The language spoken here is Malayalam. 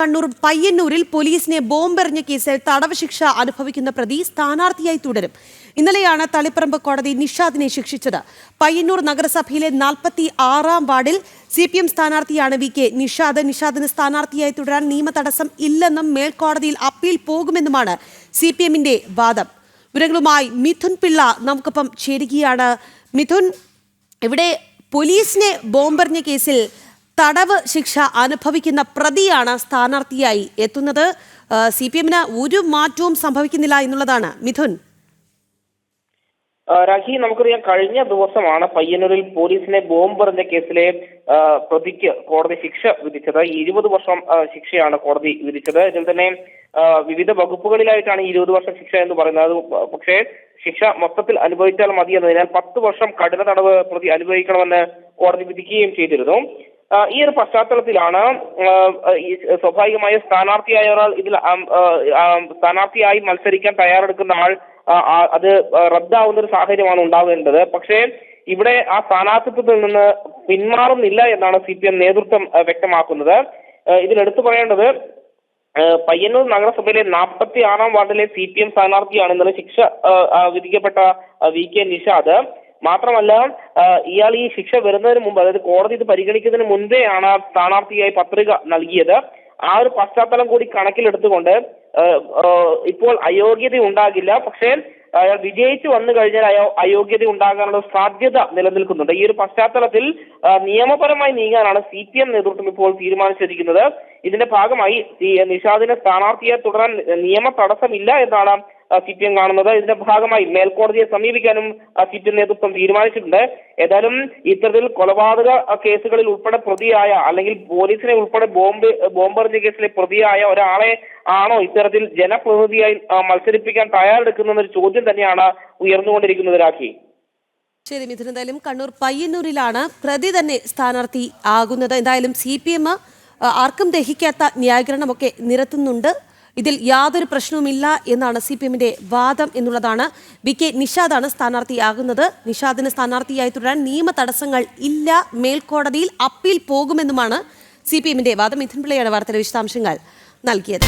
കണ്ണൂർ പയ്യന്നൂരിൽ പോലീസിനെ ബോംബെറിഞ്ഞ കേസിൽ തടവ് ശിക്ഷ അനുഭവിക്കുന്ന പ്രതി സ്ഥാനാർത്ഥിയായി തുടരും. ഇന്നലെയാണ് തളിപ്പറമ്പ് കോടതി നിഷാദിനെ ശിക്ഷിച്ചത്. പയ്യന്നൂർ നഗരസഭയിലെ 46-ാം വാർഡിൽ CPM സ്ഥാനാർത്ഥിയാണ് VK നിഷാദ്. നിഷാദിന് സ്ഥാനാർത്ഥിയായി തുടരാൻ നിയമതടസ്സം ഇല്ലെന്നും മേൽക്കോടതിയിൽ അപ്പീൽ പോകുമെന്നുമാണ് CPMന്റെ വാദം. വിവരങ്ങളുമായി മിഥുൻ പിള്ള നമുക്കൊപ്പം ചേരുകയാണ്. മിഥുൻ, ഇവിടെ പോലീസിനെ ബോംബെറിഞ്ഞ കേസിൽ തടവ് ശിക്ഷ അനുഭവിക്കുന്ന പ്രതിയാണ് സ്ഥാനാർത്ഥിയായി എത്തുന്നത്. CPMന് ഒരു മാറ്റവും സംഭവിക്കുന്നില്ല എന്നുള്ളതാണ്. മിഥുൻ, രാഖി, നമുക്കറിയാം കഴിഞ്ഞ ദിവസമാണ് പയ്യന്നൂരിൽ പോലീസിനെ ബോംബെറിഞ്ഞ കേസിലെ പ്രതിക്ക് കോടതി ശിക്ഷ വിധിച്ചത്. 20 വർഷം ശിക്ഷയാണ് കോടതി വിധിച്ചത്. ഇതിൽ തന്നെ വിവിധ വകുപ്പുകളിലായിട്ടാണ് ഈ 20 വർഷം ശിക്ഷ എന്ന് പറയുന്നത്. പക്ഷേ ശിക്ഷ മൊത്തത്തിൽ അനുഭവിച്ചാൽ മതി എന്നതിനാൽ 10 വർഷം കഠിന തടവ് പ്രതി അനുഭവിക്കണമെന്ന് കോടതി വിധിക്കുകയും ചെയ്തിരുന്നു. ഈ ഒരു പശ്ചാത്തലത്തിലാണ് സ്വാഭാവികമായ സ്ഥാനാർത്ഥിയായ ഒരാൾ ഇതിൽ സ്ഥാനാർത്ഥിയായി മത്സരിക്കാൻ തയ്യാറെടുക്കുന്ന ആൾ അത് റദ്ദാവുന്ന ഒരു സാഹചര്യമാണ് ഉണ്ടാവേണ്ടത്. പക്ഷേ ഇവിടെ ആ സ്ഥാനാർത്ഥിത്വത്തിൽ നിന്ന് പിന്മാറുന്നില്ല എന്നാണ് CPM നേതൃത്വം വ്യക്തമാക്കുന്നത്. ഇതിലെടുത്തു പറയേണ്ടത് പയ്യന്നൂർ നഗരസഭയിലെ 46-ാം വാർഡിലെ CPM സ്ഥാനാർത്ഥിയാണ് ഇന്നലെ ശിക്ഷ വിധിക്കപ്പെട്ട VK നിഷാദ്. മാത്രമല്ല, ഇയാൾ ഈ ശിക്ഷ വരുന്നതിന് മുമ്പ്, അതായത് കോടതി ഇത് പരിഗണിക്കുന്നതിന് മുൻപേയാണ് സ്ഥാനാർത്ഥിയായി പത്രിക നൽകിയത്. ആ ഒരു പശ്ചാത്തലം കൂടി കണക്കിലെടുത്തുകൊണ്ട് ഇപ്പോൾ അയോഗ്യത ഉണ്ടാകില്ല. പക്ഷേ അയാൾ വിജയിച്ചു വന്നു കഴിഞ്ഞാൽ അയോഗ്യത ഉണ്ടാകാനുള്ള സാധ്യത നിലനിൽക്കുന്നുണ്ട്. ഈ ഒരു പശ്ചാത്തലത്തിൽ നിയമപരമായി നീങ്ങാനാണ് CPM നേതൃത്വം ഇപ്പോൾ തീരുമാനിച്ചിരിക്കുന്നത്. ഇതിന്റെ ഭാഗമായി നിഷാദിനെ സ്ഥാനാർത്ഥിയായി തുടരാൻ നിയമ തടസ്സമില്ല എന്നാണ് CPM കാണുന്നത്. ഇതിന്റെ ഭാഗമായി മേൽക്കോടതിയെ സമീപിക്കാനും CPM നേതൃത്വം തീരുമാനിച്ചിട്ടുണ്ട്. ഏതായാലും ഇത്തരത്തിൽ കൊലപാതക കേസുകളിൽ ഉൾപ്പെടെ പ്രതിയായ, അല്ലെങ്കിൽ പോലീസിനെ ഉൾപ്പെടെ ബോംബെറിഞ്ഞ കേസിലെ പ്രതിയായ ഒരാളെ ആണോ ഇത്തരത്തിൽ ജനപ്രതിനിധിയായി മത്സരിപ്പിക്കാൻ തയ്യാറെടുക്കുന്നൊരു ചോദ്യം തന്നെയാണ് ഉയർന്നുകൊണ്ടിരിക്കുന്നത്. രാഖി, ശരി മിഥുൻ, എന്തായാലും കണ്ണൂർ പയ്യന്നൂരിലാണ് പ്രതി തന്നെ സ്ഥാനാർത്ഥി ആകുന്നത്. എന്തായാലും CPM ആർക്കും ദഹിക്കാത്ത ന്യായീകരണമൊക്കെ നിരത്തുന്നുണ്ട്. ഇതിൽ യാതൊരു പ്രശ്നവുമില്ല എന്നാണ് CPMന്റെ വാദം എന്നുള്ളതാണ്. VK നിഷാദാണ് സ്ഥാനാർത്ഥിയാകുന്നത്. നിഷാദിന് സ്ഥാനാർത്ഥിയായി തുടരാൻ നിയമ തടസ്സങ്ങൾ ഇല്ല, മേൽക്കോടതിയിൽ അപ്പീൽ പോകുമെന്നുമാണ് CPMന്റെ വാദം. മിഥുൻ പിള്ളയാണ് വാർത്തയുടെ വിശദാംശങ്ങൾ നൽകിയത്.